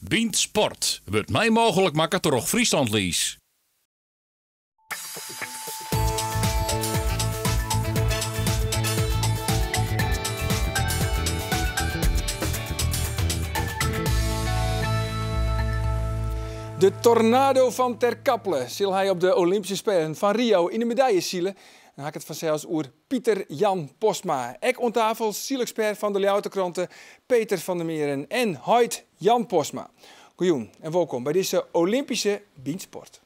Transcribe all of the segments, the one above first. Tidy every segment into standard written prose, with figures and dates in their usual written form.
Bient Sport wordt mij mogelijk maken door Friesland Lies. De tornado van Ter Kapelle zal hij op de Olympische Spelen van Rio in de medailles zielen. Dan haak het vanzelfs oer Pieter Jan Postma. Ek on tafel zielexpert van de Ljouwerterkranten Peter van der Meren en Hoyt Jan Postma. Goeien en welkom bij deze Olympische Biensport.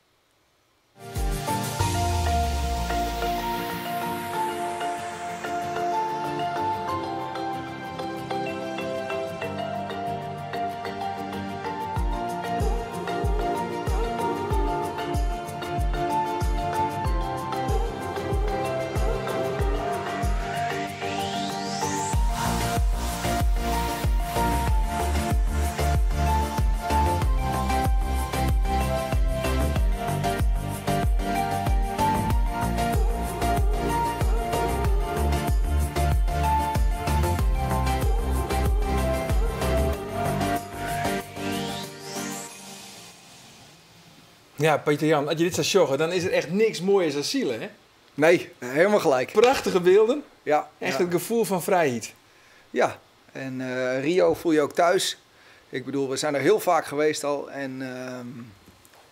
Ja, Peter Jan, als je dit zou joggen, dan is er echt niks mooiers dan zielen, hè? Nee, helemaal gelijk. Prachtige beelden. Ja, echt ja. een gevoel van vrijheid. Ja, en Rio voel je ook thuis. Ik bedoel, we zijn er heel vaak geweest al en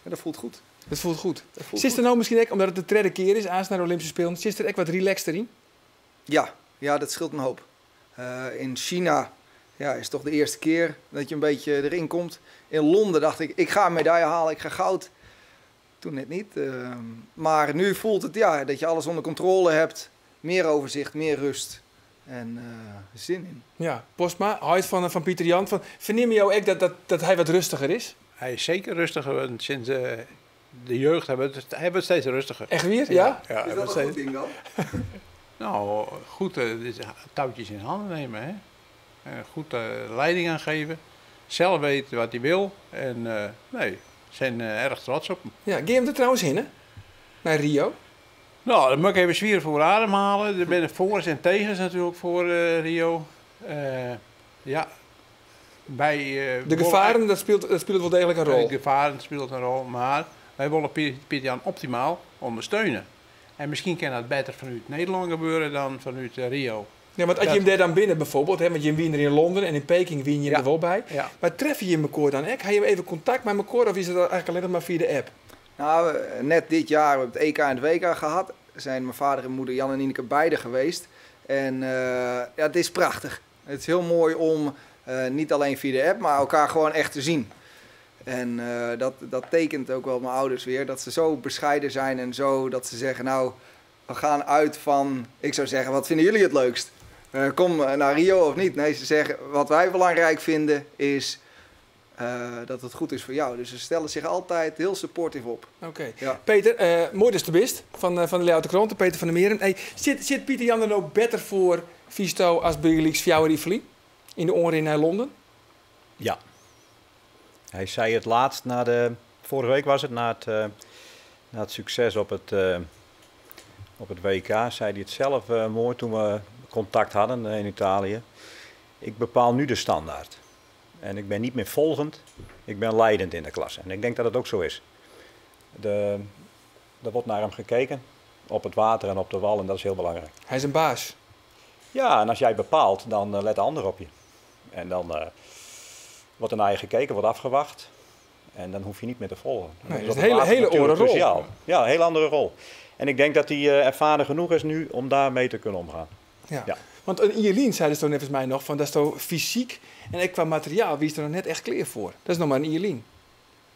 ja, dat voelt goed. Dat voelt goed. Voelt Zit er nou misschien ook, omdat het de derde keer is, aan naar de Olympische Spelen, zit er ook wat relaxed erin? Ja, dat scheelt een hoop. In China is het toch de eerste keer dat je een beetje erin komt. In Londen dacht ik ga een medaille halen, ik ga goud. Toen net niet. Maar nu voelt het dat je alles onder controle hebt. Meer overzicht, meer rust. En zin in. Ja, Postma, Hoyt van Pieter Jan. Verneem je jou ook dat hij wat rustiger is? Hij is zeker rustiger. Want sinds de jeugd hebben we het steeds rustiger. Echt weer? Ja? Ja, Is dat een goed ding dan? Nou, goed touwtjes in handen nemen. Hè? Goed leiding aan geven. Zelf weten wat hij wil. En zijn erg trots op hem. Ja, ga je hem er trouwens in, hè? Naar Rio? Nou, dan moet ik even zwieren voor ademhalen. Er zijn voor's en tegens natuurlijk voor Rio. De gevaren, dat speelt wel degelijk een rol. De gevaren speelt een rol, maar wij willen Pieter Jan optimaal ondersteunen. En misschien kan dat beter vanuit Nederland gebeuren dan vanuit Rio. Ja, want als je hem daar dan binnen bijvoorbeeld, hè, want je wint er in Londen en in Peking win je hem er wel bij. Ja. Maar tref je elkaar dan echt? Ga je even contact met elkaar of is het eigenlijk alleen maar via de app? Nou, net dit jaar hebben we het EK en het WK gehad. Zijn mijn vader en moeder Jan en Nienke beide geweest. En het is prachtig. Het is heel mooi om niet alleen via de app, maar elkaar gewoon echt te zien. En dat tekent ook wel mijn ouders weer. Dat ze zo bescheiden zijn en zo dat ze zeggen, nou, we gaan uit van, ik zou zeggen, wat vinden jullie het leukst? Kom naar Rio of niet? Nee, ze zeggen, wat wij belangrijk vinden is dat het goed is voor jou. Dus ze stellen zich altijd heel supportief op. Oké. Ja. Peter, mooi dus de best van de Ljouwerterkranten, Peter van der Meren. Hey, zit Pieter Jan er ook beter voor Visto als Burgerleaks Fjouwerifli in de oren naar Londen? Ja. Hij zei het laatst, vorige week was het, na het succes op het WK, zei hij het zelf mooi toen we contact hadden in Italië. Ik bepaal nu de standaard. En ik ben niet meer volgend, ik ben leidend in de klasse. En ik denk dat het ook zo is. Er wordt naar hem gekeken, op het water en op de wal, en dat is heel belangrijk. Hij is een baas. Ja, en als jij bepaalt, dan let de ander op je. En dan wordt er naar je gekeken, wordt afgewacht. En dan hoef je niet meer te volgen. Nee, dat is een hele andere rol. Cruciaal. Ja, een hele andere rol. En ik denk dat hij ervaren genoeg is nu om daarmee te kunnen omgaan. Ja. Ja. Want een Ierlien zei dus toen even mij nog, van dat is toch fysiek en ook qua materiaal, wie is er nog net echt klaar voor? Dat is nog maar een Ierlien.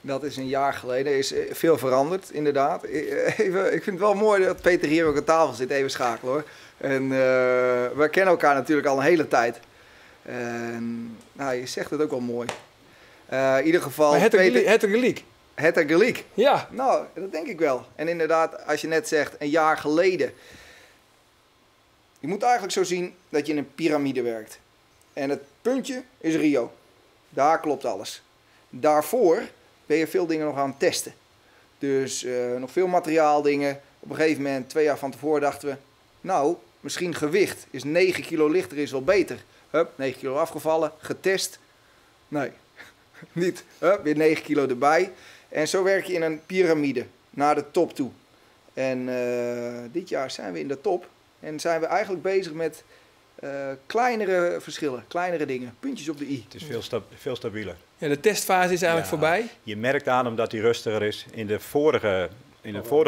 Dat is een jaar geleden, is veel veranderd inderdaad. Ik vind het wel mooi dat Peter hier ook aan tafel zit, even schakelen hoor. En we kennen elkaar natuurlijk al een hele tijd. Nou, je zegt het ook wel mooi. In ieder geval... Maar het gelijk. Het er gelijk. Ja. Nou, dat denk ik wel. En inderdaad, als je net zegt, een jaar geleden. Je moet eigenlijk zo zien dat je in een piramide werkt. En het puntje is Rio. Daar klopt alles. Daarvoor ben je veel dingen nog aan het testen. Dus nog veel materiaaldingen. Op een gegeven moment, 2 jaar van tevoren, dachten we... Nou, misschien gewicht is 9 kilo lichter is wel beter. Hup, 9 kilo afgevallen, getest. Nee, Niet, weer 9 kilo erbij. En zo werk je in een piramide naar de top toe. En dit jaar zijn we in de top. En zijn we eigenlijk bezig met kleinere verschillen, kleinere dingen. Puntjes op de i. Het is veel stabieler. Ja, de testfase is eigenlijk voorbij. Je merkt aan hem dat hij rustiger is. In de vorige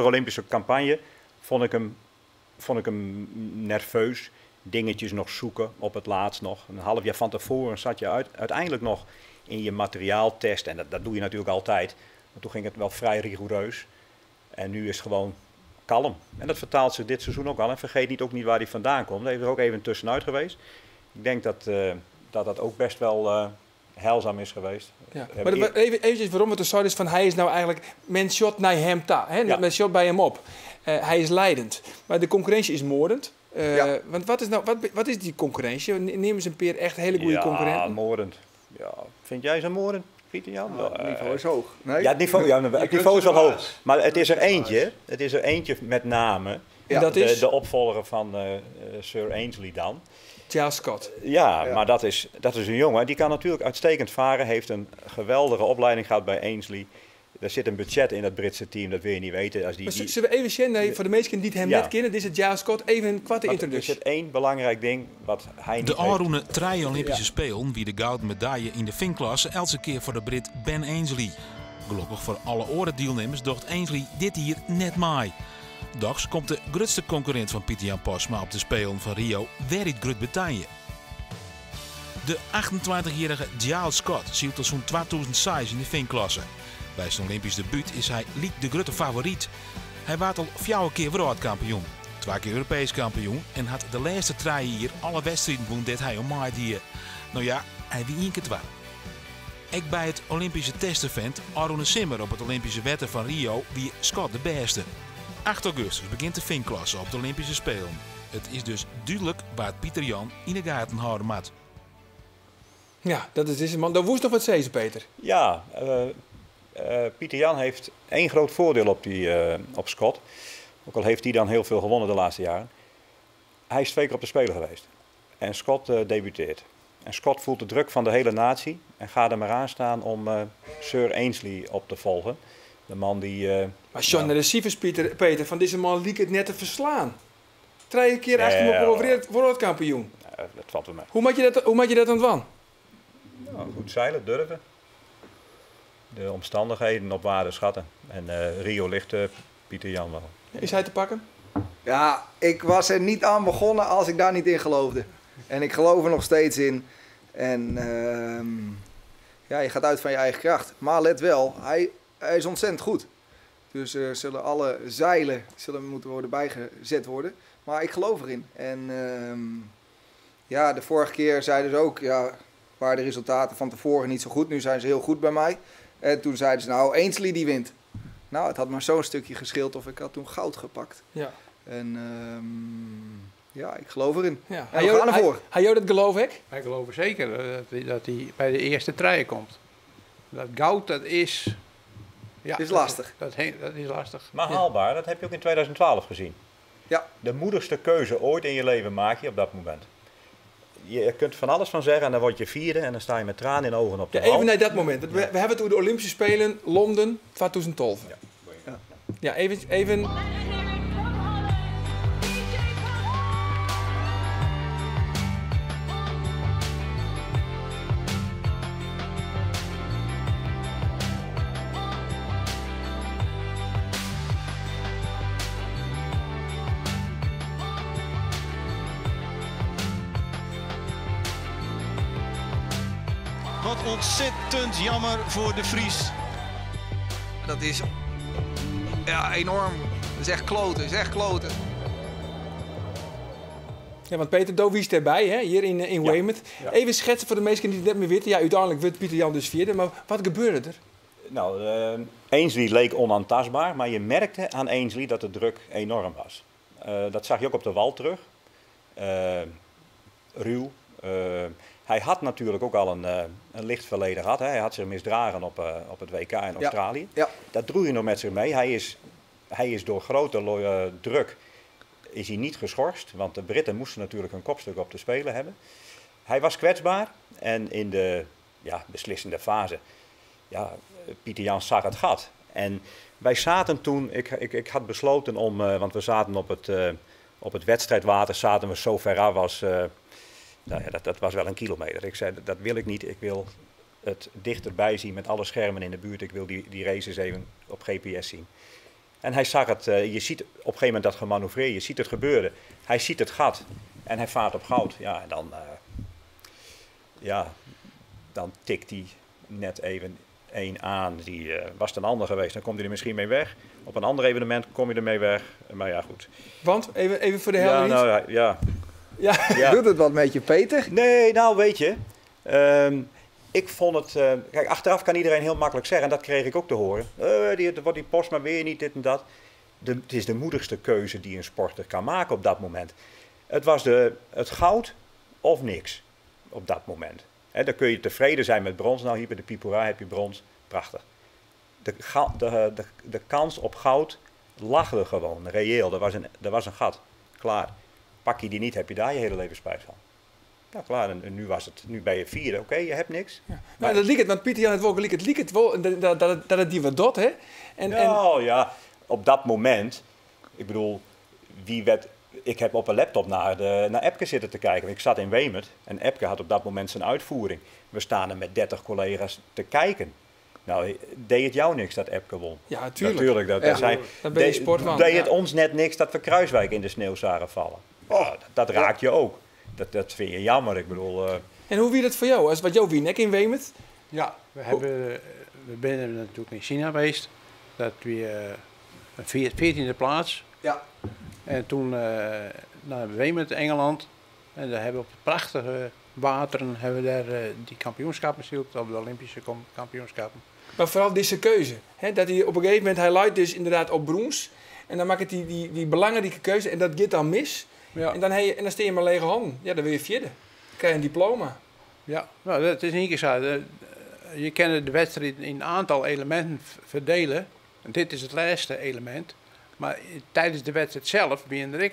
Olympische campagne vond ik hem nerveus. Dingetjes nog zoeken op het laatst nog. Een half jaar van tevoren zat je uiteindelijk nog in je materiaaltest. En dat doe je natuurlijk altijd. Maar toen ging het wel vrij rigoureus. En nu is het gewoon kalm. En dat vertaalt zich dit seizoen ook al. En vergeet ook niet waar hij vandaan komt. Hij is er ook even tussenuit geweest. Ik denk dat ook best wel heilzaam is geweest. Ja. Maar eventjes waarom het zo is van hij is nou eigenlijk, men shot naar hem ta, hè? Ja. Men shot bij hem op. Hij is leidend. Maar de concurrentie is moordend. Want wat is die concurrentie? Nemen ze een peer echt hele goede concurrenten? Ja, moordend. Ja. Vind jij ze moordend, Pieter Jan? Het niveau is hoog. Nee? Ja, het niveau is wel hoog. Maar het is er eentje. Het is er eentje met name. Ja, dat is de opvolger van Sir Ainsley dan. Giles Scott. Ja, maar dat is een jongen. Die kan natuurlijk uitstekend varen. Heeft een geweldige opleiding gehad bij Ainsley. Er zit een budget in dat Britse team, dat wil je niet weten. Zullen we even zien, voor de mensen die hem net kennen, dit is het Giles Scott, even een kwarte introductie. Er zit één belangrijk ding wat hij niet de Aroene 3 Olympische Spelen wie de gouden medaille in de finklasse elke keer voor de Brit Ben Ainsley. Gelukkig voor alle orendeelnemers docht Ainsley dit hier net mee. Dags komt de grootste concurrent van Pieter Jan Posma op de Spelen van Rio weer in Groot-Brittannië. De 28-jarige Giles Scott zielt tot zo'n 2006 in de finklasse. Bij zijn Olympisch debuut is hij liek de grote favoriet. Hij werd al 4 keer wereldkampioen, 2 keer Europees kampioen en had de laatste 3 hier alle wedstrijden gewonnen dat hij om die. Nou ja, hij wie 1 keer 2. Ook bij het Olympische testevent Aroene Simmer op het Olympische wetten van Rio wie Scott de beste. 8 augustus begint de finklasse op de Olympische Spelen. Het is dus duidelijk waar Pieter Jan in de gaten houden moet. Ja, dat is deze man. Dat woest nog wat zezen, Peter. Ja, Pieter Jan heeft één groot voordeel op Scott. Ook al heeft hij dan heel veel gewonnen de laatste jaren. Hij is 2 keer op de Spelen geweest. En Scott debuteert. En Scott voelt de druk van de hele natie. En gaat er maar aan staan om Sir Ainsley op te volgen. De man die... maar John, de receivers, Peter, van deze man liek het net te verslaan. 3 keer achter hem op wereldkampioen. Dat valt wel mee. Hoe maak je dat aan het wan? Nou, goed zeilen, durven. De omstandigheden op waarde schatten. En Rio ligt Pieter Jan wel. Is hij te pakken? Ja, ik was er niet aan begonnen als ik daar niet in geloofde. En ik geloof er nog steeds in. En je gaat uit van je eigen kracht. Maar let wel, hij is ontzettend goed. Dus zullen alle zeilen moeten worden bijgezet worden. Maar ik geloof erin. En de vorige keer zeiden ze ook... waren de resultaten van tevoren niet zo goed. Nu zijn ze heel goed bij mij. En toen zeiden ze, nou, Ainsley die wint. Nou, het had maar zo'n stukje gescheeld of ik had toen goud gepakt. Ja. En ik geloof erin. Ja. En we gaan ervoor. Hij jou dat geloof ik? Wij geloven zeker dat hij bij de eerste treien komt. Dat goud, dat is... Ja, is lastig. Dat is lastig. Maar haalbaar, dat heb je ook in 2012 gezien. Ja. De moedigste keuze ooit in je leven maak je op dat moment. Je kunt van alles van zeggen en dan word je 4e en dan sta je met tranen in de ogen op de wal. Even naar dat moment. We hebben het over de Olympische Spelen Londen 2012. Ja, even... Wat ontzettend jammer voor de Vries. Dat is enorm. Dat is echt kloten. Ja, want Peter, Doe is erbij, hè, hier in Weymouth. Ja. Even schetsen voor de mensen die het net meer weten. Ja, uiteindelijk werd Pieter Jan dus 4e. Maar wat gebeurde er? Nou, Ainsley leek onaantastbaar. Maar je merkte aan Ainsley dat de druk enorm was. Dat zag je ook op de wal terug. Ruw. Hij had natuurlijk ook al een licht verleden gehad. Hè. Hij had zich misdragen op het WK in Australië. Ja. Dat droeg hij nog met zich mee. Hij is door grote druk is hij niet geschorst. Want de Britten moesten natuurlijk een kopstuk op de Spelen hebben. Hij was kwetsbaar. En in de beslissende fase ja, Pieter Jan zag het gat. En wij zaten toen, ik had besloten om, want we zaten op het wedstrijdwater, zaten we zo ver af als, nou ja, dat was wel 1 kilometer. Ik zei, dat wil ik niet, ik wil het dichterbij zien met alle schermen in de buurt. Ik wil die races even op GPS zien. En hij zag het, je ziet op een gegeven moment dat gemanoeuvreerd, je ziet het gebeuren. Hij ziet het gat en hij vaart op goud. Ja, en dan tikt hij net even 1 aan. Die was het een ander geweest, dan komt hij er misschien mee weg. Op een ander evenement kom je ermee weg. Maar ja, goed. Want, even voor de helder Ja. Doet het wat met je, Peter? Nee, nou weet je. Ik vond het... kijk, achteraf kan iedereen heel makkelijk zeggen, en dat kreeg ik ook te horen. Die Postma weer niet, dit en dat. Het is de moedigste keuze die een sporter kan maken op dat moment. Het was het goud of niks op dat moment. Dan kun je tevreden zijn met brons. Nou, hier bij de Pipora heb je brons. Prachtig. De kans op goud lag er gewoon, reëel. Er was een gat. Klaar. Pak je die niet, heb je daar je hele leven spijt van. Nou klaar, en nu ben je 4e. Oké, je hebt niks. Ja. Nou, dat liep het, want Pieter Jan het ook liep het wel dat het die wat dot, hè? Ja, op dat moment, ik bedoel, ik heb op een laptop naar Epke zitten te kijken. Ik zat in Wemert en Epke had op dat moment zijn uitvoering. We staan er met 30 collega's te kijken. Nou, deed het jou niks dat Epke won? Ja, natuurlijk. Dan ben je sportman. Deed het ons net niks dat we Kruiswijk in de sneeuw zagen vallen? Dat raakt je ook. Dat vind je jammer, ik bedoel... En hoe wie dat voor jou? Wat jou wie nek in Wemert? Ja, we zijn natuurlijk in China geweest. Dat we 14e plaats. Ja. En toen naar Wemert, Engeland. En daar hebben we op prachtige wateren hebben we daar die kampioenschappen gespeeld, op de Olympische kampioenschappen. Maar vooral deze keuze. Hè? Dat hij op een gegeven moment, hij leidt dus inderdaad op brons. En dan maakt het die belangrijke keuze en dat gaat dan mis. Ja. En dan steen je maar lege handen. Ja, dan wil je 4e. Dan krijg je een diploma. Ja, nou, dat is niet zo. Je kan de wedstrijd in een aantal elementen verdelen. Dit is het laatste element. Maar tijdens de wedstrijd zelf ben er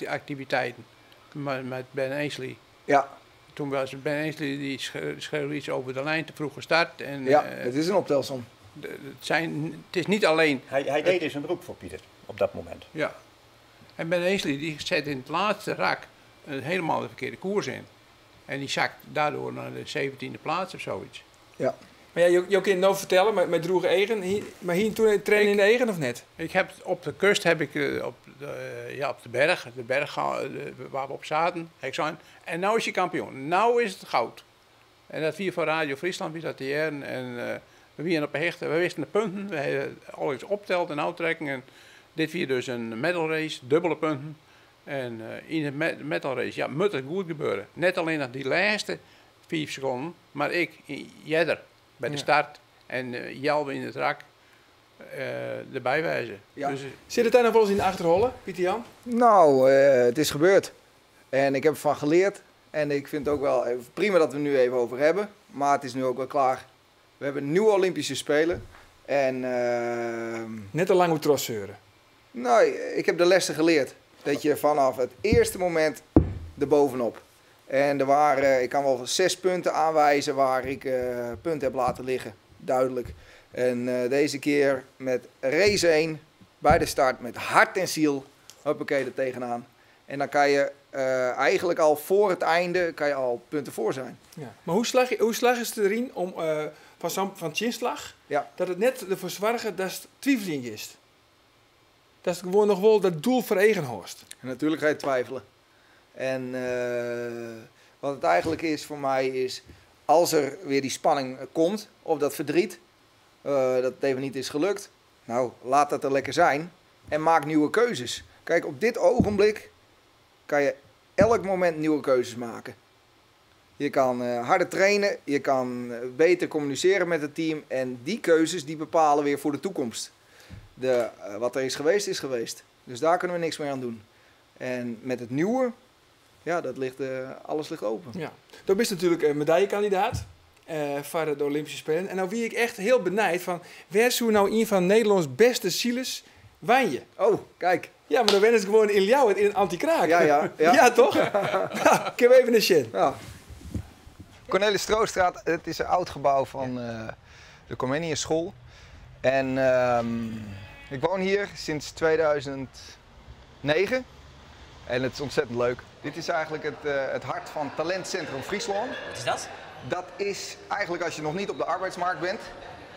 activiteiten. Met Ben Ainslie. Ja. Toen was Ben Ainslie, die schreeuwde iets over de lijn, te vroeg gestart. En, ja, het is een optelsom. Het is niet alleen... Hij deed dus een beroep voor Pieter op dat moment. Ja. En Ben Ainslie die zet in het laatste rak helemaal de verkeerde koers in. En die zakt daardoor naar de 17e plaats of zoiets. Ja. Maar ja, je kunt het nou vertellen met Droege Egen. Maar hier toen trainen in de Egen of net? Ik heb op de kust heb ik op de berg waar we op zaten. Ik zei, en nou is je kampioen. Nou is het goud. En dat vier van Radio Friesland, wie dat de jaren. En we waren op een hechte, we wisten de punten. We hebben alles opteld en uittrekken. En dit was dus een medal race, dubbele punten. En in de medal race, ja, moet het goed gebeuren. Net alleen nog die laatste 5 seconden, maar jij bij de start en Jelwe in het rak erbij wijzen. Ja. Dus, zit het daar nog wel eens in de achterhollen, Pieter Jan? Nou, het is gebeurd. En ik heb ervan geleerd. En ik vind het ook wel prima dat we het nu even over hebben. Maar het is nu ook wel klaar. We hebben nieuwe Olympische Spelen. En, net te lang moet trosseuren. Nou, ik heb de lessen geleerd. Dat je vanaf het eerste moment erbovenop. En er waren, ik kan wel 6 punten aanwijzen waar ik punten heb laten liggen. Duidelijk. En deze keer met race 1 bij de start met hart en ziel. Hoppakee er tegenaan. En dan kan je eigenlijk al voor het einde kan je al punten voor zijn. Ja. Maar hoe slag is het erin om van chinslag dat het net ervoor zorgen dat het twijfeling is? Dat is gewoon nog wel dat doel voor eigen horst. En natuurlijk ga je twijfelen. En wat het eigenlijk is voor mij is, als er weer die spanning komt, of dat verdriet, dat het even niet is gelukt. Nou, laat dat er lekker zijn en maak nieuwe keuzes. Kijk, op dit ogenblik kan je elk moment nieuwe keuzes maken. Je kan harder trainen, je kan beter communiceren met het team en die keuzes die bepalen weer voor de toekomst. Wat er is geweest, is geweest. Dus daar kunnen we niks meer aan doen. En met het nieuwe, ja, alles ligt open. Ja. Dan ben je natuurlijk medaillekandidaat voor de Olympische Spelen. En nou wie ik echt heel benijd van, waar is nou een van Nederlands beste zielers wijn je? Oh, kijk. Ja, maar dan ben je gewoon in jou in een anti-kraak. Ja. Ja, toch? Nou, ik heb even een shit. Ja. Cornelis Stroostraat, het is een oud gebouw van de Comenius School. En ik woon hier sinds 2009 en het is ontzettend leuk. Dit is eigenlijk het hart van Talentcentrum Friesland. Wat is dat? Dat is eigenlijk als je nog niet op de arbeidsmarkt bent,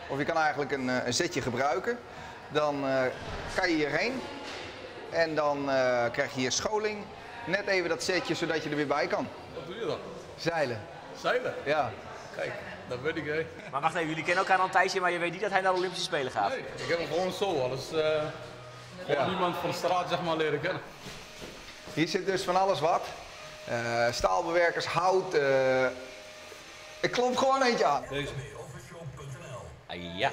of je kan eigenlijk een zetje gebruiken, dan kan je hierheen en dan krijg je hier scholing. Net even dat zetje zodat je er weer bij kan. Wat doe je dan? Zeilen. Zeilen? Ja. Kijk, dat weet ik hè. Maar wacht even, jullie kennen elkaar al een tijdje, maar je weet niet dat hij naar de Olympische Spelen gaat. Nee, ik heb hem gewoon zo, alles gewoon niemand van de straat zeg maar leren kennen. Hier zit dus van alles wat. Staalbewerkers, hout. Ik klop gewoon eentje aan. Deze. Ah, ja.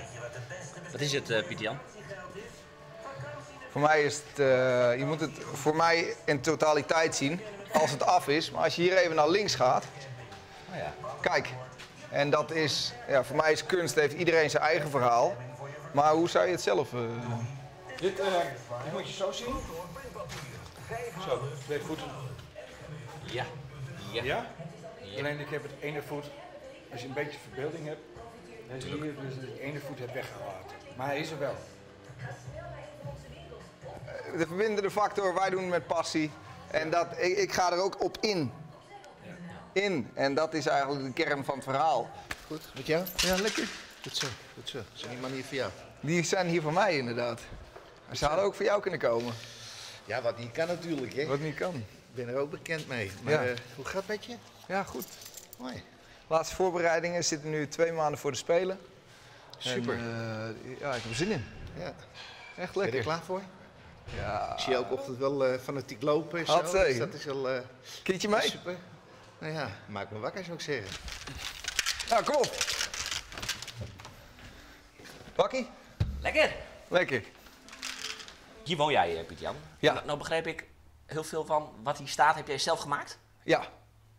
Wat is het, Pieter Jan? Voor mij is het, je moet het voor mij in totaliteit zien als het af is. Maar als je hier even naar links gaat, Oh, ja. kijk. En dat is, ja, voor mij is kunst, heeft iedereen zijn eigen verhaal. Maar hoe zou je het zelf... Dit moet je zo zien. Zo, 2 voeten. Ja. Ja. Ja? Alleen ik heb het ene voet, als je een beetje verbeelding hebt, dan zie je dus dat ik de ene voet heb weggelaten. Maar hij is er wel. De verbindende factor, wij doen het met passie. En dat, ik ga er ook op in. En dat is eigenlijk de kern van het verhaal. Goed, met jou? Ja, lekker. Goed zo, goed zo. Dat is niet manier voor jou. Die zijn hier voor mij inderdaad. Ze hadden ook voor jou kunnen komen. Ja, wat niet kan natuurlijk, hè. Wat niet kan. Ik ben er ook bekend mee. Maar Ja. hoe gaat het met je? Ja, goed. Mooi. Laatste voorbereidingen zitten nu 2 maanden voor de Spelen. Super. En, ja, ik heb er zin in. Ja. Echt Ben je lekker. er klaar voor? Ja. Ik zie je ook ochtend wel fanatiek lopen en zo. Had ze. Dus dat is wel Keertje mee? super. Nou ja, maak me wakker zou ik zeggen. Nou, kom op. Bakkie? Lekker. Lekker. Hier woon jij, Pieter Jan. Ja. Nou begreep ik heel veel van wat hier staat. Heb jij zelf gemaakt? Ja,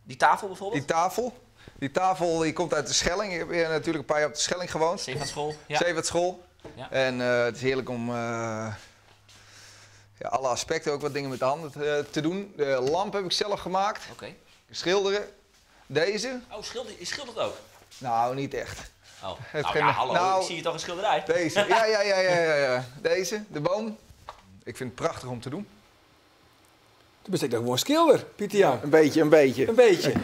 Die tafel bijvoorbeeld? Die tafel die komt uit de Schelling. Ik heb hier natuurlijk een paar jaar op de Schelling gewoond. Zeevaartschool? Ja. Zeevaartschool. Ja. En het is heerlijk om ja, alle aspecten, ook wat dingen met de handen te doen. De lamp heb ik zelf gemaakt. Oké. Schilderen. Deze? Oh, je schildert ook? Nou, niet echt. Oh, Het nou geen- ja, hallo. nou, Ik zie je toch een schilderij? Deze. Ja. Deze, de boom. Ik vind het prachtig om te doen. Toen ben ik dan gewoon schilder, Pieter Jan. Een beetje. Een beetje.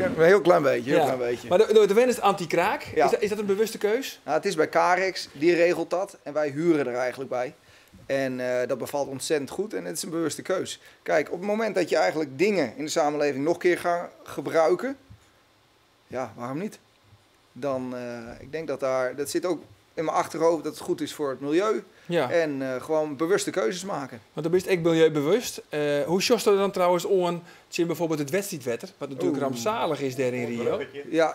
Een heel klein beetje. Heel Ja. klein beetje. Maar de wen is het anti-kraak. Ja. Is dat een bewuste keus? Nou, het is bij Carex, die regelt dat en wij huren er eigenlijk bij. En dat bevalt ontzettend goed en het is een bewuste keus. Kijk, op het moment dat je eigenlijk dingen in de samenleving nog een keer gaat gebruiken, ja, waarom niet? Dan, ik denk dat zit ook in mijn achterhoofd dat het goed is voor het milieu. Ja. En gewoon bewuste keuzes maken. Want dan ben je echt milieubewust. Hoe sjost er dan trouwens on, zie bijvoorbeeld het wedstrijdwetter, wat natuurlijk rampzalig is daar in Rio. Ja.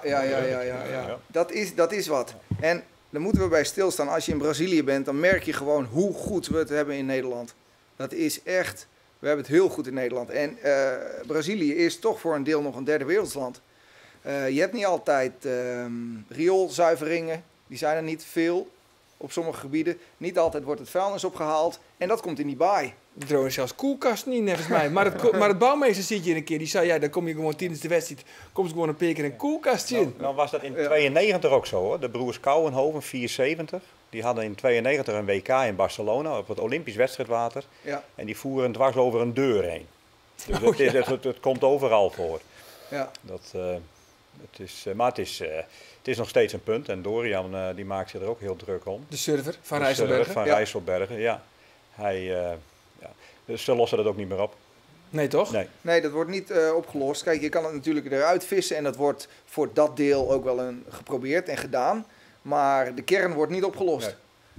Dat is wat. En dan moeten we bij stilstaan. Als je in Brazilië bent, dan merk je gewoon hoe goed we het hebben in Nederland. Dat is echt, we hebben het heel goed in Nederland. En Brazilië is toch voor een deel nog een derde wereldland. Je hebt niet altijd rioolzuiveringen, die zijn er niet veel op sommige gebieden. Niet altijd wordt het vuilnis opgehaald en dat komt in die baai. Er trouwens zelfs koelkast niet, nevens mij. Maar het bouwmeester ziet je een keer, die zei, ja, dan kom je gewoon tijdens de wedstrijd, komt er gewoon een paar keer een koelkastje in. Nou was dat in 92 ook zo hoor. De broers Kouwenhoven, 74. Die hadden in 92 een WK in Barcelona op het Olympisch wedstrijdwater. Ja, En die voeren dwars over een deur heen. Dus het komt overal voor. ja. Maar het is nog steeds een punt. En Dorian die maakt zich er ook heel druk om. De server van Dus, Rijsselbergen. Van Ja. Rijsselbergen, ja. Dus ze lossen dat ook niet meer op. Nee, toch? Nee. Nee, dat wordt niet opgelost. Kijk, je kan het natuurlijk eruit vissen en dat wordt voor dat deel ook wel geprobeerd en gedaan. Maar de kern wordt niet opgelost.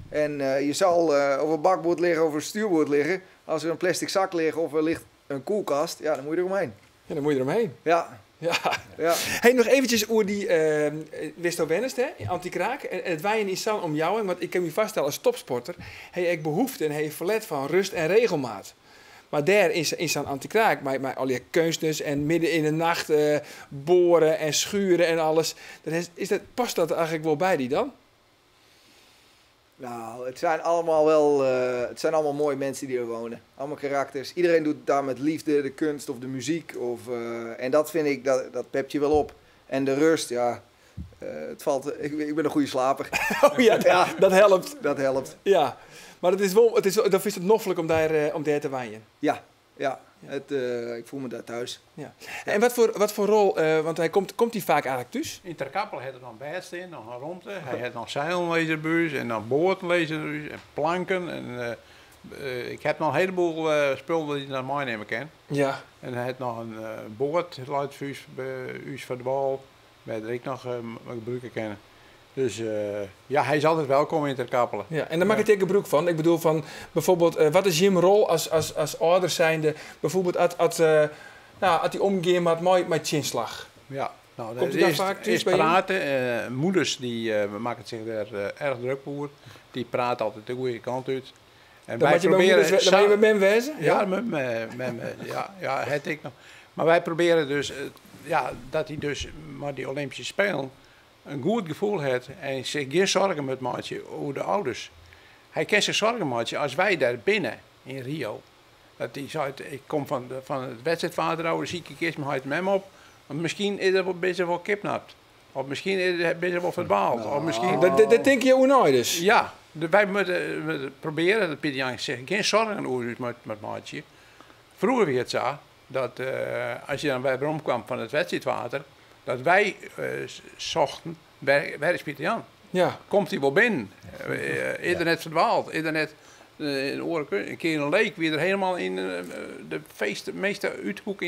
En je zal over een bakboord liggen, over een stuurboord liggen. Als er een plastic zak ligt of er ligt een koelkast, ja, dan moet je er omheen. Ja, dan moet je eromheen. Ja, Ja. ja. Hey, nog eventjes over die Westo Wennest, hè, anti-kraak. En het wijnen is dan om jou, want ik kan me vaststellen als topsporter, heb ik behoefte en heb je verlet van rust en regelmaat. Maar daar is zo'n anti-kraak, maar al die kunstnis en midden in de nacht boren en schuren en alles. Past dat eigenlijk wel bij die dan? Nou, het zijn allemaal mooie mensen die er wonen. Allemaal karakters. Iedereen doet daar met liefde de kunst of de muziek. En dat vind ik, dat pept je wel op. En de rust, ja. Ik ben een goede slaper. Oh ja, dat helpt. Dat helpt. Ja, maar dan is het noffelijk om daar te wijnen. Ja. Ik voel me daar thuis. Ja. En wat voor rol, want komt hij vaak eigenlijk thuis? In Ter Kappel had er dan bedst in, nog een romte. Hij had nog zeilenlezenbuis en dan boordlezenbuis en planken. En, ik heb nog een heleboel spullen die ik naar mij nemen kan. Ja. En hij had nog een boordluidvuis voor de bal, waar ik nog gebruiken kan. Dus hij is altijd welkom in Ter Kappelen. Ja, en daar maak ik tegen gebruik van. Ik bedoel van, bijvoorbeeld, wat is Jim rol als ouders zijnde, bijvoorbeeld als die omgaan met chinslag? Ja, nou, komt hij dan vaak eerst praten. Moeders die maken zich daar erg druk voor. Die praten altijd de goede kant uit. En dan moet je met hem wezen? Ja, met me. Ja, het ik nog. Maar wij proberen dus, dat hij dus maar die Olympische Spelen een goed gevoel heeft en zich geen zorgen moet maken over de ouders. Hij kan zich zorgen maken als wij daar binnen in Rio. Dat hij zei, ik kom van het wedstrijdvaderhouden, zie ik eerst maar met hem op. Want misschien is er wel best wel gekidnapt. Of misschien is er best wel verdwaald. Of misschien... Dat denk je hoe nooit dus? Ja, wij moeten proberen, dat Pieter Jan zegt, geen zorgen over met maatje. Vroeger werd het zo, dat als je dan bij Brom kwam van het wedstrijdwater, dat wij zochten, waar is Pieter Jan? Ja. Komt hij wel binnen? Internet verdwaald, internet een keer in een leek, weer er helemaal in de meeste uithoek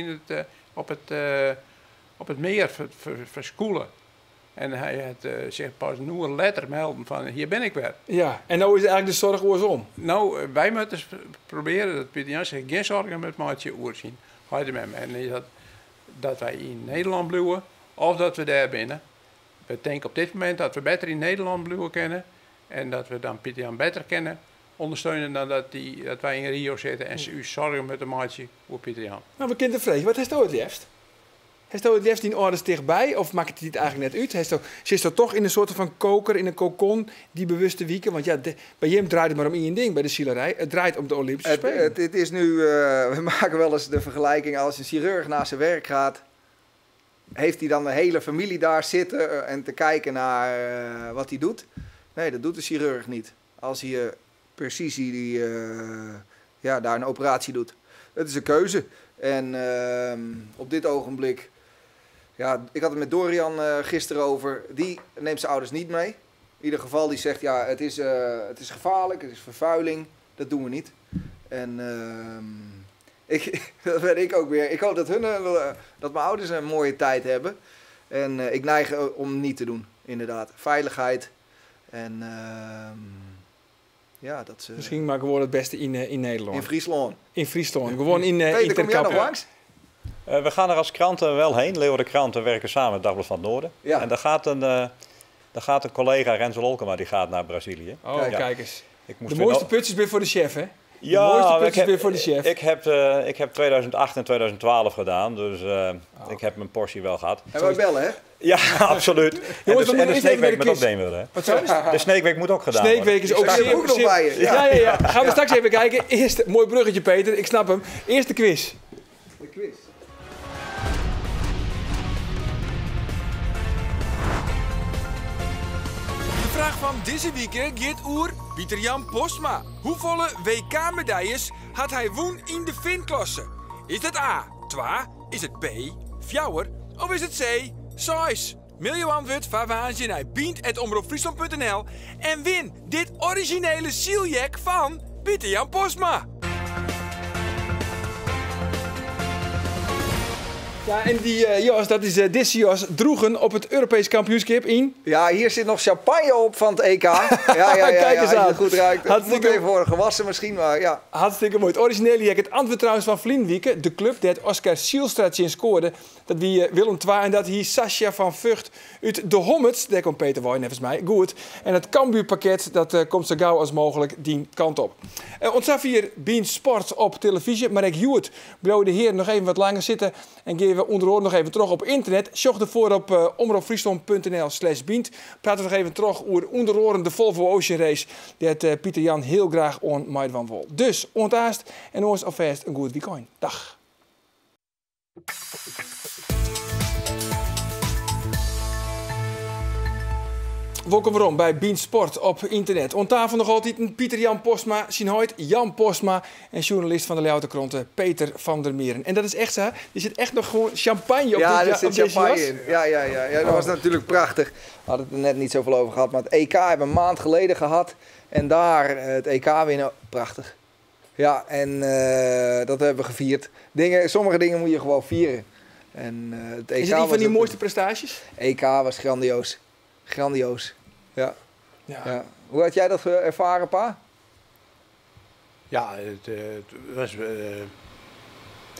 op het meer verschoelen. En hij had zich pas nu een letter melden van hier ben ik weer. Ja, en nou is eigenlijk de zorg oorsom. Nou, wij moeten proberen dat Pieter Jan zich geen zorgen met maatje oorzien. Ga je met me. En dat wij in Nederland blijven of dat we daar binnen. We denken op dit moment dat we beter in Nederland blijven kennen. En dat we dan Pieter Jan beter kennen. Ondersteunen dan dat wij in Rio zitten en ze u zorgen met een maatje voor Pieter Jan. Nou, we kunnen vragen, wat heeft hij het liefst? Heeft hij het liefst in orders dichtbij of maakt het niet eigenlijk net uit? Zit er toch in een soort van koker, in een kokon, die bewuste wieken? Want ja, bij hem draait het maar om één ding bij de zielerij. Het draait om de Olympische Spelen. Het is nu, we maken wel eens de vergelijking, als een chirurg naar zijn werk gaat, heeft hij dan de hele familie daar zitten en te kijken naar wat hij doet? Nee, dat doet de chirurg niet. Als hij precisie daar een operatie doet. Het is een keuze. En op dit ogenblik, ik had het met Dorian gisteren over, die neemt zijn ouders niet mee. In ieder geval, die zegt, het is gevaarlijk, het is vervuiling, dat doen we niet. En dat weet ik ook weer. Ik hoop dat mijn ouders een mooie tijd hebben. En ik neig om niet te doen, inderdaad. Veiligheid en... dat ze... Misschien maken we het beste in Nederland. In Friesland. In Friesland. Gewoon in Peter, kom jij nog langs? We gaan er als kranten wel heen. Leeuwarden Kranten werken samen met Dagblad van het Noorden. Ja. En daar gaat een collega, Renzo Olkema, die gaat naar Brazilië. Oh, kijk eens. De mooiste putjes weer voor de chef, hè? Ja, ik heb 2008 en 2012 gedaan, dus ik heb mijn portie wel gehad. En wij bellen, hè? Ja, absoluut. Jongens, en de Sneekweek moet ook nemen, hè? Wat zou je? De Sneekweek moet ook gedaan worden. Sneekweek is ook zeer nog bij je. Ja. Gaan we straks even kijken. Eerst, mooi bruggetje, Peter. Ik snap hem. Eerst de quiz. De quiz. De vraag van deze week gaat over Pieter Jan Postma. Hoeveel WK-medailles had hij won in de finklasse? Is het A, 2, is het B, 4 of is het C, 6? Mail je antwoord van waanzin naar bient@omroepfriesland.nl en win dit originele sieljek van Pieter Jan Postma. Ja, en die jas, dat is deze jas, droegen op het Europees kampioenschap in... Ja, hier zit nog champagne op van het EK. Ja, Kijk eens aan. Het goed ruikt. Het moet even worden gewassen misschien, maar ja. Hartstikke mooi. Het originele jek, het antwoord trouwens van Vlienwieken, de club dat Oscar Sielstraatje scoorde. Dat wie Willem II en dat hier Sascha van Vught uit de Hommets. Daar komt Peter Woijn volgens mij. Goed. En het Cambuurpakket, dat komt zo gauw als mogelijk die kant op. Ons af hier Bean Sport op televisie. Maar ik Hewitt blijven de heren nog even wat langer zitten en geven we onderhoor nog even terug op internet. Zorg ervoor op omroepfriesland.nl/Beant. Praten we nog even terug over onderhoren de Volvo Ocean Race. Dat Pieter Jan heel graag on mij van wil. Dus ontaast en ons alvast een goed weekend. Dag. Welkom weer bij Bean Sport op internet. On tafel nog altijd een Pieter-Jan Postma, zijn huid Jan Postma en journalist van de Leeuwardenkranten Peter van der Meren. En dat is echt zo, er zit echt nog gewoon champagne op er zit deze champagne jas. in. Ja, dat was natuurlijk prachtig. We hadden het er net niet zoveel over gehad, maar het EK hebben we een maand geleden gehad. En daar het EK winnen, prachtig. Ja, en dat hebben we gevierd. Sommige dingen moet je gewoon vieren. En, het EK is het een van die mooiste prestaties? EK was grandioos. Grandioos. Ja. Hoe had jij dat ervaren, pa? Ja, het was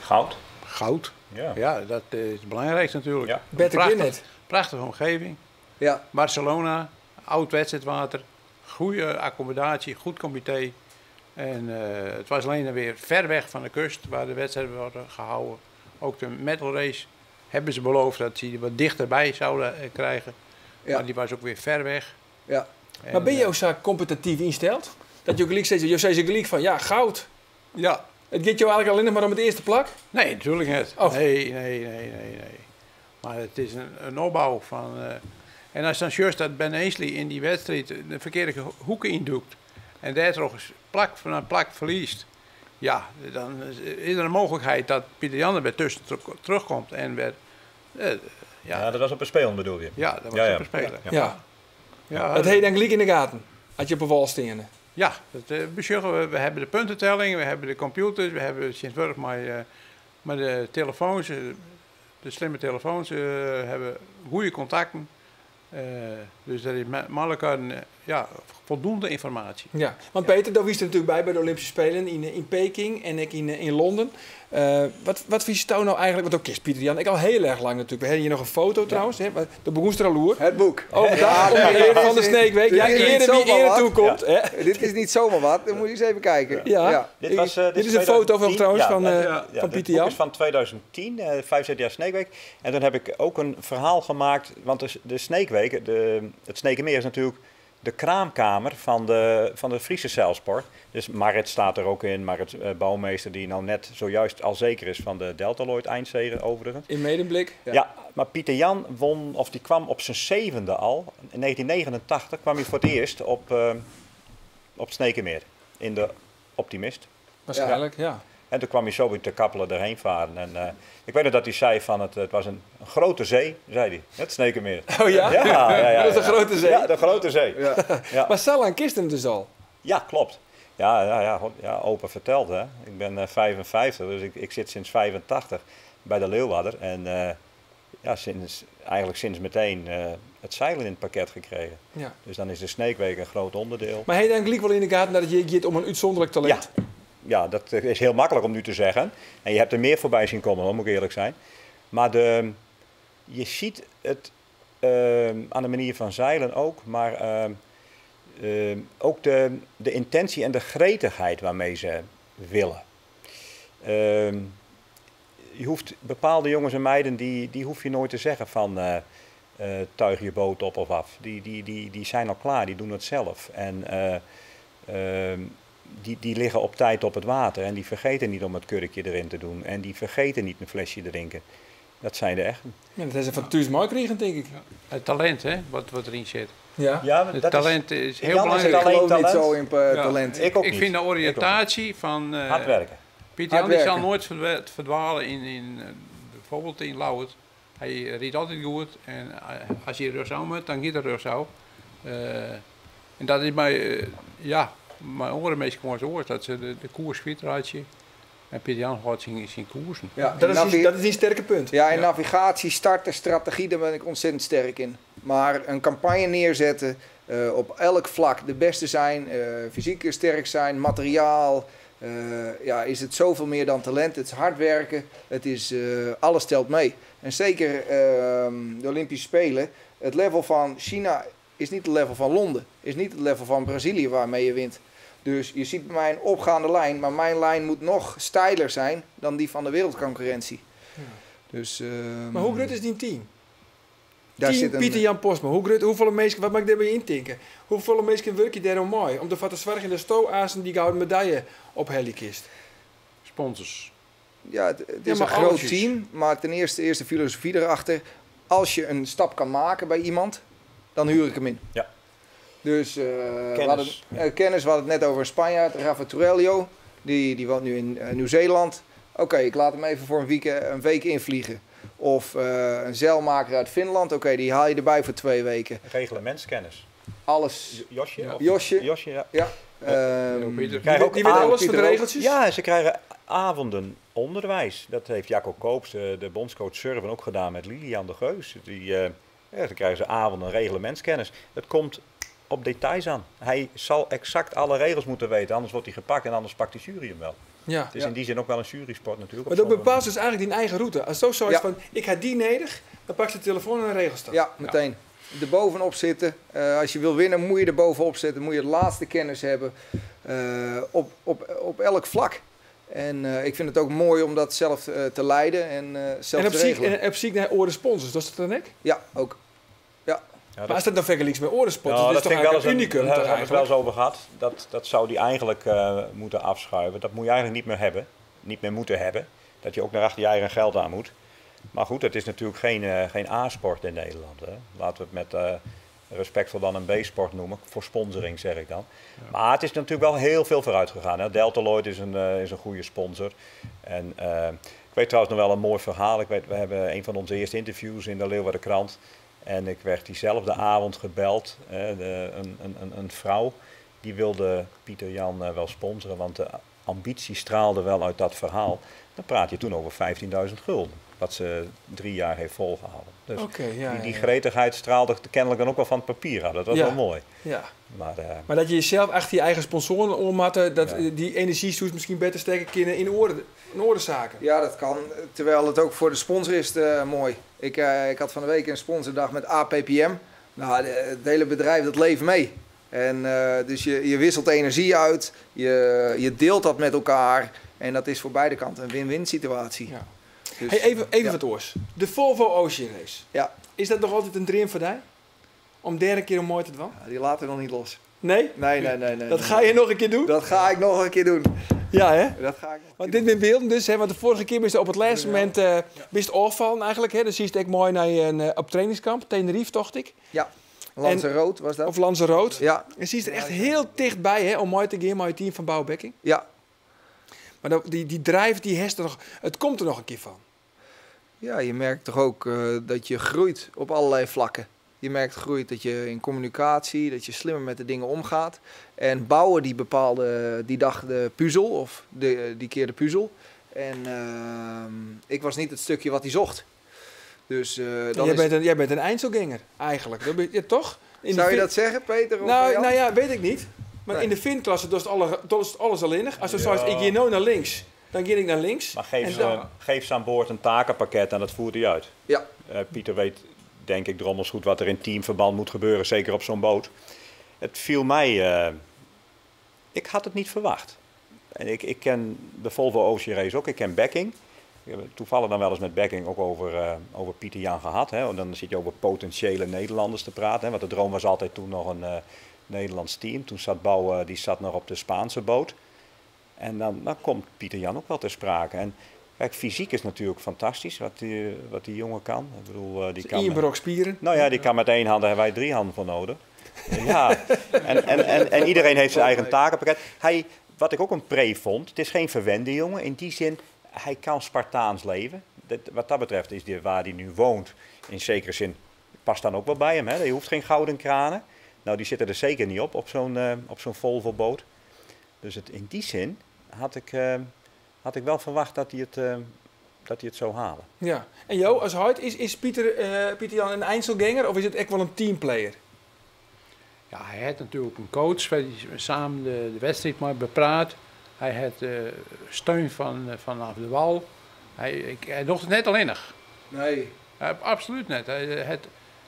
Goud. goud. Ja. Ja, dat is het belangrijkste natuurlijk. Ja. Better win it. Prachtige omgeving. Ja. Barcelona, oud wedstrijdwater, goede accommodatie, goed comité. En het was alleen weer ver weg van de kust waar de wedstrijden worden gehouden. Ook de medal race hebben ze beloofd dat ze die wat dichterbij zouden krijgen. Ja. Maar die was ook weer ver weg. Ja. En, Maar ben je ook zo competitief insteld? Dat je ook gelijk zegt, je zei gelijk van ja, goud. Ja. Het gaat jou eigenlijk alleen nog maar om het eerste plak? Nee, natuurlijk niet. Oh. Nee. Maar het is een opbouw van... en als dan juist dat Ben Ainslie in die wedstrijd de verkeerde hoeken induikt en daar toch eens plak van een plak verliest, ja, dan is er een mogelijkheid dat Pieter Jan er weer tussen terugkomt en weer... Ja, dat was op een spelen bedoel je? Ja, dat was op een speler. Ja. Het heet dan gelijk in de gaten, als je op een wal staan. Ja, dat besjuggen we hebben de puntentelling, we hebben de computers, we hebben sinds werk maar de telefoons, de slimme telefoons, hebben goede contacten. Dus er is met elkaar voldoende informatie. Ja, want Peter, daar was je natuurlijk bij de Olympische Spelen in Peking en ik in Londen. Wat vind je nou eigenlijk, want ook is Pieter Jan, ik al heel erg lang natuurlijk. We hebben hier nog een foto trouwens, hè, de begon er al loer. Het boek. Overdag om de eer van de Sneekweek. Ja, ere wie ere toekomt. Ja. Dit is niet zomaar wat, dan moet je eens even kijken. Ja. Dit is een foto van trouwens van Pieter Jan. Het is van 2010, 75 jaar Sneekweek. En toen heb ik ook een verhaal gemaakt, want de Sneekweek, het Sneekenmeer is natuurlijk de kraamkamer van de Friese zeilsport. Dus Marit staat er ook in, Marit Bouwmeester, die nou net zojuist al zeker is van de Deltaloid eindzege overigens. In Medemblik. Ja, maar Pieter Jan die kwam op zijn 7e al. In 1989 kwam hij voor het eerst op het Sneekenmeer, in de Optimist. Waarschijnlijk, ja. En toen kwam hij zo weer te Kappelen erheen varen. En ik weet nog dat hij zei van het was een grote zee, zei hij. Het Sneekenmeer. Oh ja? Ja. Dat is een grote zee? Ja, de grote zee. Ja. Maar Salah kist hem dus al? Ja, klopt. Ja, open verteld hè. Ik ben 55, dus ik zit sinds 85 bij de Leeuwarder. En sinds meteen het zeilen in het pakket gekregen. Ja. Dus dan is de Sneekweek een groot onderdeel. Maar heb je dan gelijk wel in de gaten dat je het om een uitzonderlijk talent? Ja, dat is heel makkelijk om nu te zeggen. En je hebt er meer voorbij zien komen, moet ik eerlijk zijn. Maar je ziet het aan de manier van zeilen ook, maar ook de intentie en de gretigheid waarmee ze willen. Je hoeft bepaalde jongens en meiden, die hoef je nooit te zeggen van tuig je boot op of af. Die zijn al klaar, die doen het zelf. En die liggen op tijd op het water en die vergeten niet om het kurkje erin te doen. En die vergeten niet een flesje drinken. Dat zijn de echten. Ja, dat is van Thuis mooi kregen, denk ik. Het talent, hè, wat erin zit. Ja, het talent is heel Jan belangrijk. Ik geloof niet zo in talent. Ik vind de oriëntatie van hard werken. Pieter Jan zal nooit verdwalen in bijvoorbeeld in Lauwert. Hij riet altijd goed en als je rug zou moet, dan gaat de rug zo. En dat is mijn oren meest gewoon zo dat ze de koers fit raadje. En Pieter Jan had zijn koersen. Ja, dat is een sterke punt. Ja, in navigatie, starten, strategie, daar ben ik ontzettend sterk in. Maar een campagne neerzetten, op elk vlak de beste zijn, fysiek sterk zijn, materiaal, is het zoveel meer dan talent. Het is hard werken, het is, alles telt mee. En zeker de Olympische Spelen, het level van China is niet het level van Londen, is niet het level van Brazilië waarmee je wint. Dus je ziet bij mij een opgaande lijn, maar mijn lijn moet nog steiler zijn dan die van de wereldconcurrentie. Ja. Dus, maar hoe groot is die team? Daar team zit Pieter-Jan Postma, hoeveel mensen, wat mag ik daarbij intinken? Hoeveel mensen werk je daar om mooi? Om ervoor te zorgen in de stooazen die gouden medaille op helikist? Sponsors. Ja, het is een groot team, maar ten eerste filosofie erachter. Als je een stap kan maken bij iemand, dan huur ik hem in. Ja. Dus kennis, we hadden het net over een Spanjaard, Rafa Turelio. Die woont nu in Nieuw-Zeeland. Oké, ik laat hem even voor een week invliegen. Of een zeilmaker uit Finland. Oké, die haal je erbij voor 2 weken. Reglementskennis. Alles. Josje, ja. Die weet alles van de regeltjes? Ja, ze krijgen avonden onderwijs. Dat heeft Jacco Koops, de bondscoach surfen, ook gedaan met Lilian de Geus. Dan krijgen ze avonden reglementskennis. Het komt op details aan. Hij zal exact alle regels moeten weten, anders wordt hij gepakt en anders pakt die jury hem wel. Ja. Het is in die zin ook wel een jurysport natuurlijk. Maar dat bepaalt dus eigenlijk die eigen route. Als het zo is van, ik ga die nodig, dan pak je de telefoon en een regelstok. Ja, meteen. Er bovenop zitten. Als je wil winnen, moet je er bovenop zitten. Moet je de laatste kennis hebben op elk vlak. En ik vind het ook mooi om dat zelf te leiden en zelf te regelen. En op ziek naar oren sponsors, dat is dat dan ook? Ja, ook. Ja. Maar als dat dan vergelijkt met orensponsors, Nou, dat is toch eigenlijk een unicum? Daar hebben we het wel eens over gehad. Dat zou die eigenlijk moeten afschuiven. Dat moet je eigenlijk niet meer hebben. Niet meer moeten hebben. Dat je ook naar achter je eigen geld aan moet. Maar goed, het is natuurlijk geen A-sport in Nederland. Hè. Laten we het met respectvol dan een B-sport noemen. Voor sponsoring zeg ik dan. Ja. Maar het is natuurlijk wel heel veel vooruit gegaan. Hè. Deltaloid is een goede sponsor. En ik weet trouwens nog wel een mooi verhaal. We hebben een van onze eerste interviews in de Leeuwardenkrant. En ik werd diezelfde avond gebeld. Een vrouw die wilde Pieter Jan wel sponsoren. Want de ambitie straalde wel uit dat verhaal. Dan praat je toen over 15.000 gulden. Wat ze 3 jaar heeft volgehouden. Dus die gretigheid straalde kennelijk dan ook wel van het papier af. Dat was wel mooi. Ja. Maar dat je jezelf achter je eigen sponsoren ommatte, dat die energiestoes misschien beter steken kunnen in orenzaken. Ja, dat kan. Terwijl het ook voor de sponsor is mooi. Ik had van de week een sponsordag met APPM. Nou, het hele bedrijf dat leeft mee. En dus je wisselt energie uit, je deelt dat met elkaar. En dat is voor beide kanten een win-win situatie. Ja. Dus, even wat oors. De Volvo Ocean Race. Ja. Is dat nog altijd een dream voor jou? Om derde keer mooi te doen? Ja, die laten we nog niet los. Nee? Nee. Dat ga je nog een keer doen? Dat ga ik nog een keer doen. Ja, hè? Dat ga ik nog. Want dit met beelden dus, hè? Want de vorige keer ben je op het laatste moment afvallen eigenlijk. Hè? Dus zie je het mooi naar je op trainingskamp. Tenerife, tocht ik. Ja. Lanzarote was dat. Of Lanzarote. Ja. En zie je er echt heel dichtbij, hè? Om mooi te gaan met je team van Bouwbekking. Ja. Maar die drive, die heeft er nog... Het komt er nog een keer van. Ja, je merkt toch ook dat je groeit op allerlei vlakken. Je merkt groeit dat je in communicatie, dat je slimmer met de dingen omgaat. En bouwen die bepaalde, die dag de puzzel, of die keer de puzzel. En ik was niet het stukje wat hij zocht. Dus, jij bent een Einzelganger, eigenlijk. Toch? Zou je dat zeggen, Peter? Nou ja, weet ik niet. Maar in de finklasse doet alles alleen. Als je zoals ik hier nou naar links, dan ga ik naar links. Maar geef ze aan boord een takenpakket en dat voert hij uit. Ja. Pieter weet, denk ik, drommels goed wat er in teamverband moet gebeuren, zeker op zo'n boot. Het viel mij... ik had het niet verwacht. En ik ken de Volvo Ocean Race ook, ik ken Bekking. We hebben toevallig dan wel eens met Bekking ook over Pieter Jan gehad. Hè. En dan zit je over potentiële Nederlanders te praten. Hè. Want de droom was altijd toen nog een Nederlands team. Toen zat Bouw, die zat nog op de Spaanse boot. En dan komt Pieter Jan ook wel ter sprake. En kijk, fysiek is natuurlijk fantastisch wat die jongen kan. Ik bedoel, die kan. 1 brok spieren. Nou ja, die kan met 1 hand, daar hebben wij 3 handen voor nodig. Ja, en iedereen heeft zijn eigen takenpakket. Wat ik ook een pre vond, het is geen verwende jongen. In die zin, hij kan Spartaans leven. Wat dat betreft is waar hij nu woont, in zekere zin, past dan ook wel bij hem. Hè? Je hoeft geen gouden kranen. Nou, die zitten er zeker niet op zo'n Volvo-boot. Dus in die zin had ik wel verwacht dat hij het zou halen. Ja. En jou, als huid, is Pieter Jan een Einzelganger of is het echt wel een teamplayer? Ja, hij heeft natuurlijk een coach waar hij samen de wedstrijd maar bepraat. Hij heeft steun vanaf de wal. Hij doet het net alleen nog. Nee. Absoluut net.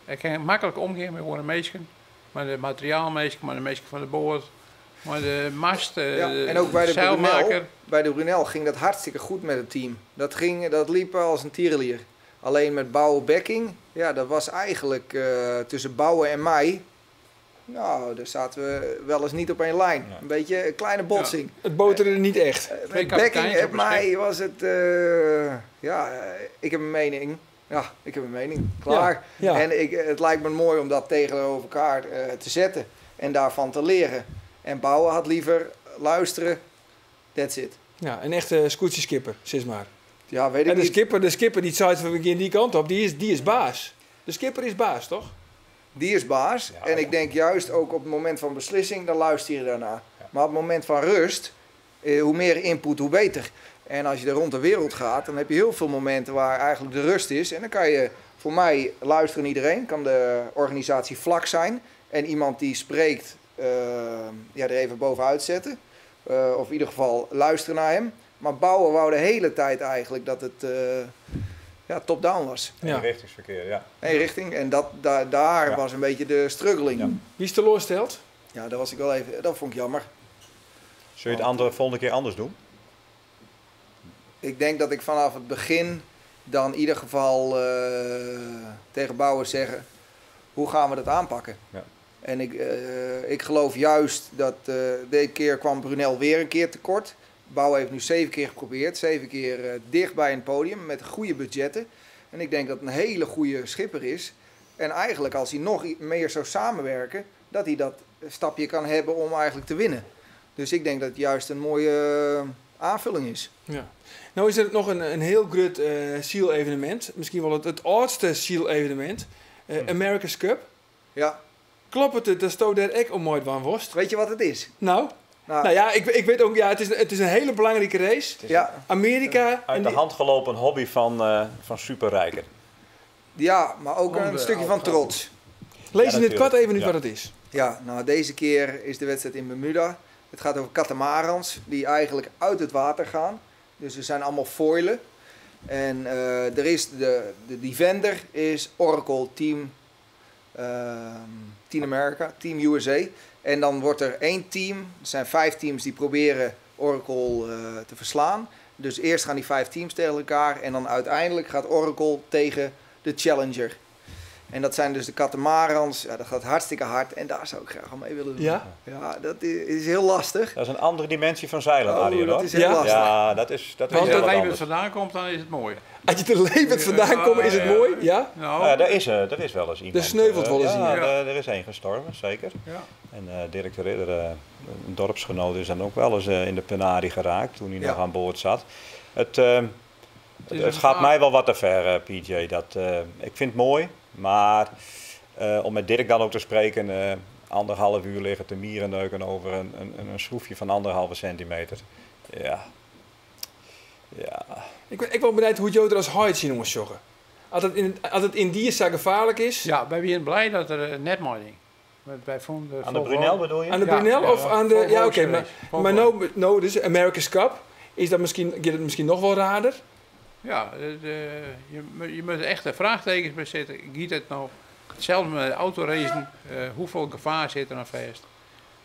Hij kan makkelijk omgaan met gewoon een meisje. Maar de materiaalmeisje, maar de meisje van de boord. Maar de mast, en ook bij de Brunel ging dat hartstikke goed met het team. Dat liep als een tierenlier. Alleen met Bouwen Bekking, ja, dat was eigenlijk tussen Bouwen en mij. Nou, daar zaten we wel eens niet op één lijn. Ja. Een beetje een kleine botsing. Ja. Het boterde niet echt. Met Bekking en mij was het... ik heb een mening. Ja, ik heb een mening. Klaar. Ja. Ja. En het lijkt me mooi om dat tegenover elkaar te zetten. en daarvan te leren. En Bouwen had liever luisteren, that's it. Ja, een echte scootjeskipper, zeg maar. Ja, weet ik En niet. de skipper die zei van we gaan die kant op, die is baas. De skipper is baas, toch? Die is baas. Ja, en ik denk juist ook op het moment van beslissing, dan luister je daarna. Maar op het moment van rust, hoe meer input, hoe beter. En als je er rond de wereld gaat, dan heb je heel veel momenten waar eigenlijk de rust is. En dan kan je, voor mij, luisteren iedereen. Kan de organisatie vlak zijn. En iemand die spreekt, er even bovenuit zetten. Of in ieder geval luisteren naar hem. Maar Bouwen wou de hele tijd eigenlijk dat het top-down was. Ja. Richtingsverkeer, ja. Eén richting. En daar was een beetje de struggling. Ja. Wie is teleurgesteld? Ja, dat was ik wel even. Dat vond ik jammer. Zul je het volgende keer anders doen? Ik denk dat ik vanaf het begin dan in ieder geval tegen Bouwen zeggen, hoe gaan we dat aanpakken? Ja. En ik geloof juist dat deze keer kwam Brunel weer een keer tekort. Bouwen heeft nu 7 keer geprobeerd, 7 keer dicht bij een podium met goede budgetten. En ik denk dat het een hele goede schipper is. En eigenlijk als hij nog meer zou samenwerken, dat hij dat stapje kan hebben om eigenlijk te winnen. Dus ik denk dat het juist een mooie aanvulling is. Ja. Nou is er nog een heel groot SEAL-evenement. Misschien wel het oudste SEAL-evenement. America's Cup. Ja. Klopt het dat Sto daar ook om mooi van was? Weet je wat het is? Nou ja, ik weet ook, ja, het is een hele belangrijke race. Ja. Amerika. Uit de hand gelopen hobby van superrijken. Ja, maar ook een stukje van trots. Lees in het kort even niet wat het is. Ja, nou deze keer is de wedstrijd in Bermuda. Het gaat over catamarans die eigenlijk uit het water gaan. Dus ze zijn allemaal foilen. En er is de defender is Oracle Team America, Team USA. En dan wordt er 1 team, er zijn 5 teams die proberen Oracle te verslaan. Dus eerst gaan die 5 teams tegen elkaar en dan uiteindelijk gaat Oracle tegen de Challenger. En dat zijn dus de catamarans. Ja, dat gaat hartstikke hard en daar zou ik graag aan mee willen doen. Ja? Ja, dat is heel lastig. Dat is een andere dimensie van zeilen, Arjen, dat hoor. is heel lastig. Ja, dat is Als heel je er wat levend anders. vandaan komt, dan is het mooi. Als je er levend vandaan komt, is het mooi, ja? Nou, Er is wel eens iemand. Er sneuvelt wel eens ja, iemand. er is één gestorven, zeker. ja. En Dirk de Ridder, een dorpsgenoot, is dan ook wel eens in de penarie geraakt toen hij nog aan boord zat. Het gaat mij wel wat te ver, PJ. Ik vind het mooi, maar om met Dirk dan ook te spreken, 1,5 uur liggen te mierenneuken over een schroefje van 1,5 centimeter. Ja. Ik ben benieuwd hoe jou er als huid zien jongens joggen. Als het in die zo gevaarlijk is. Ja, wij zijn blij dat er net mooi ging. Aan de Brunel bedoel je? Aan de Brunel of aan de... Ja, oké. Maar nou, dus America's Cup, gaat het misschien nog wel rader? Ja, je moet er echt vraagtekens bij zetten. Giet het nou? Hetzelfde met autoracen. Hoeveel gevaar zit er aan vast?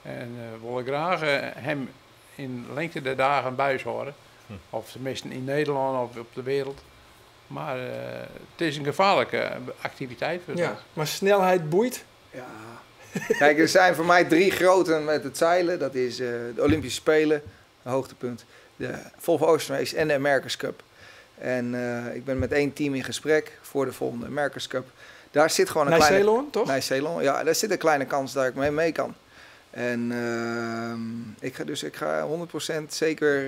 En we willen graag hem in lengte der dagen buis houden. Of tenminste in Nederland of op de wereld. Maar het is een gevaarlijke activiteit. Voor ja, maar snelheid boeit. Ja. Kijk, er zijn voor mij 3 groten met het zeilen. Dat is de Olympische Spelen, een hoogtepunt. De Volvo Ocean Race en de America's Cup. En ik ben met 1 team in gesprek voor de volgende America's Cup. Daar zit gewoon een kleine... Nijs-Ceylon, toch? Nijs-Ceylon, ja. Daar zit een kleine kans dat ik mee kan. En ik ga 100% zeker...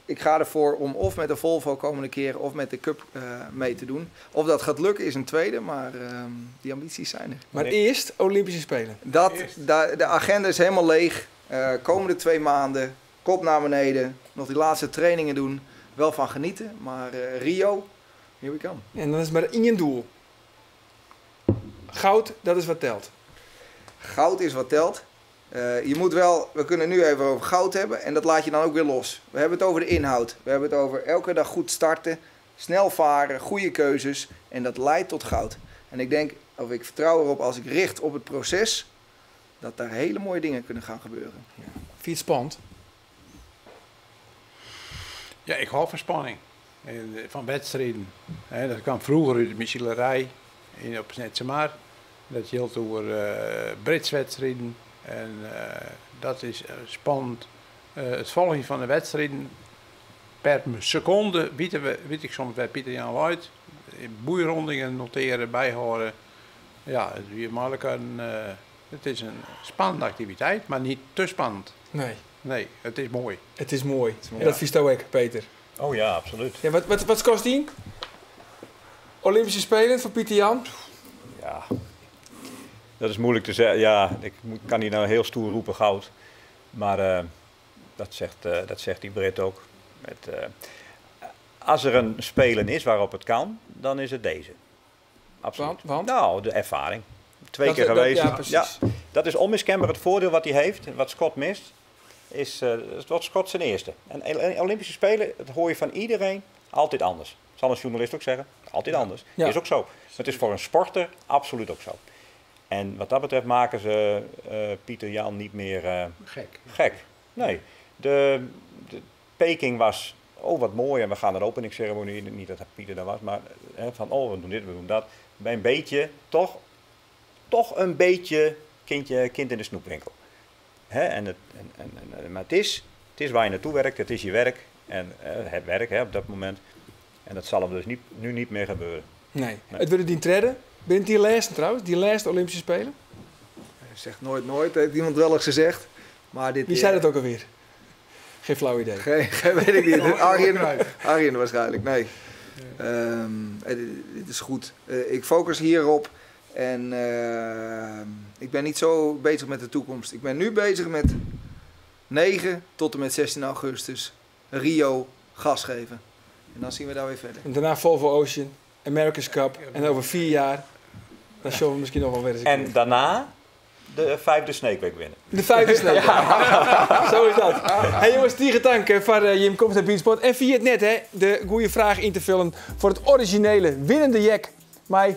ik ga ervoor om of met de Volvo komende keer of met de Cup mee te doen. Of dat gaat lukken is een tweede, maar die ambities zijn er. Maar eerst Olympische Spelen. De agenda is helemaal leeg. Komende 2 maanden, kop naar beneden. Nog die laatste trainingen doen. Wel van genieten, maar Rio, here we come. En dan is het maar in je doel. Goud, dat is wat telt. Goud is wat telt. We kunnen nu even over goud hebben en dat laat je dan ook weer los. We hebben het over de inhoud. We hebben het over elke dag goed starten, snel varen, goede keuzes en dat leidt tot goud. En ik vertrouw erop als ik richt op het proces, dat daar hele mooie dingen kunnen gaan gebeuren. Ja. Vind je het spannend? Ja, ik hou van spanning. Van wedstrijden. Dat kwam vroeger uit de Michelerij op Snetsemaar. Dat geldt over britswedstrijden. En dat is spannend. Het volgen van de wedstrijden per seconde weet ik soms bij Pieter Jan Luit. Boeirondingen noteren, bijhouden. Ja, het is makkelijk Het is een spannende activiteit, maar niet te spannend. Nee. Nee, het is mooi. Het is mooi. En dat vies ook, Peter. Oh ja, absoluut. Ja, wat kost die? Olympische Spelen voor Pieter Jan? Ja, dat is moeilijk te zeggen. Ja, ik kan hier nou heel stoer roepen goud. Maar dat zegt die Brit ook. Als er een Spelen is waarop het kan, dan is het deze. Absoluut. Want? Nou, de ervaring. 2 keer geweest. Ja, precies. Dat is onmiskenbaar het voordeel wat hij heeft. Wat Scott mist, is wat Scott zijn eerste. En Olympische Spelen, dat hoor je van iedereen, altijd anders. Dat zal een journalist ook zeggen. Altijd anders. Ja. Is ook zo. Maar het is voor een sporter absoluut ook zo. En wat dat betreft maken ze Pieter Jan niet meer gek. Nee. De Peking was, wat mooi, en we gaan een openingsceremonie, niet dat Pieter daar was, maar van we doen dit, we doen dat. Bij een beetje, toch een beetje kind in de snoepwinkel. Maar het is waar je naartoe werkt, het is je werk, en het werk op dat moment. En dat zal hem dus nu niet meer gebeuren. Nee. Het willen die treden. Ben je die laatste trouwens? Die laatste Olympische Spelen? Zegt nooit, heeft iemand wel eens gezegd. Maar dit, Wie zei dat ook alweer? Geen flauw idee. Geen weet ik niet. Arjen waarschijnlijk, nee. Dit is goed. Ik focus hierop. En ik ben niet zo bezig met de toekomst. Ik ben nu bezig met 9 tot en met 16 augustus Rio gas geven. En dan zien we daar weer verder. En daarna Volvo Ocean, America's Cup. En over 4 jaar, dan showen we misschien nog wel weer eens. En daarna de 5e Snake Week winnen. De 5e Snake Week. Zo is dat. Hey jongens, Tiege dank voor Jim Komst en Beansport. En via het net de goede vraag in te vullen voor het originele winnende jack. Maar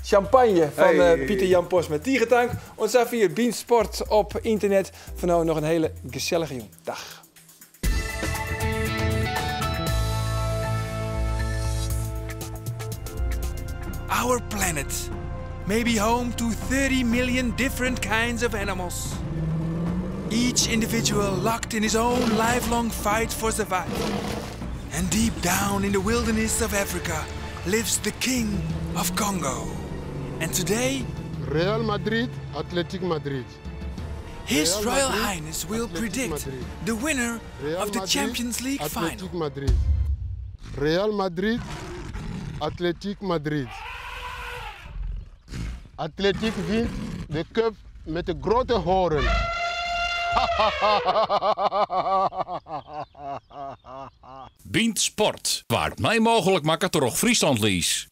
champagne van Pieter Jan Postma. Tiege dank. Ons af via Beansport op internet. Voor nou nog een hele gezellige jong. Dag. Our planet may be home to 30 million different kinds of animals. Each individual locked in his own lifelong fight for survival. And deep down in the wilderness of Africa lives the King of Congo. And today, Real Madrid, Athletic Madrid. His Royal Highness will predict the winner of the Champions League Athletic final. Madrid. Real Madrid, Athletic Madrid. Athletic wint de cup met de grote horen. Beansport, waar het mij mogelijk maakt toch Friesland lies.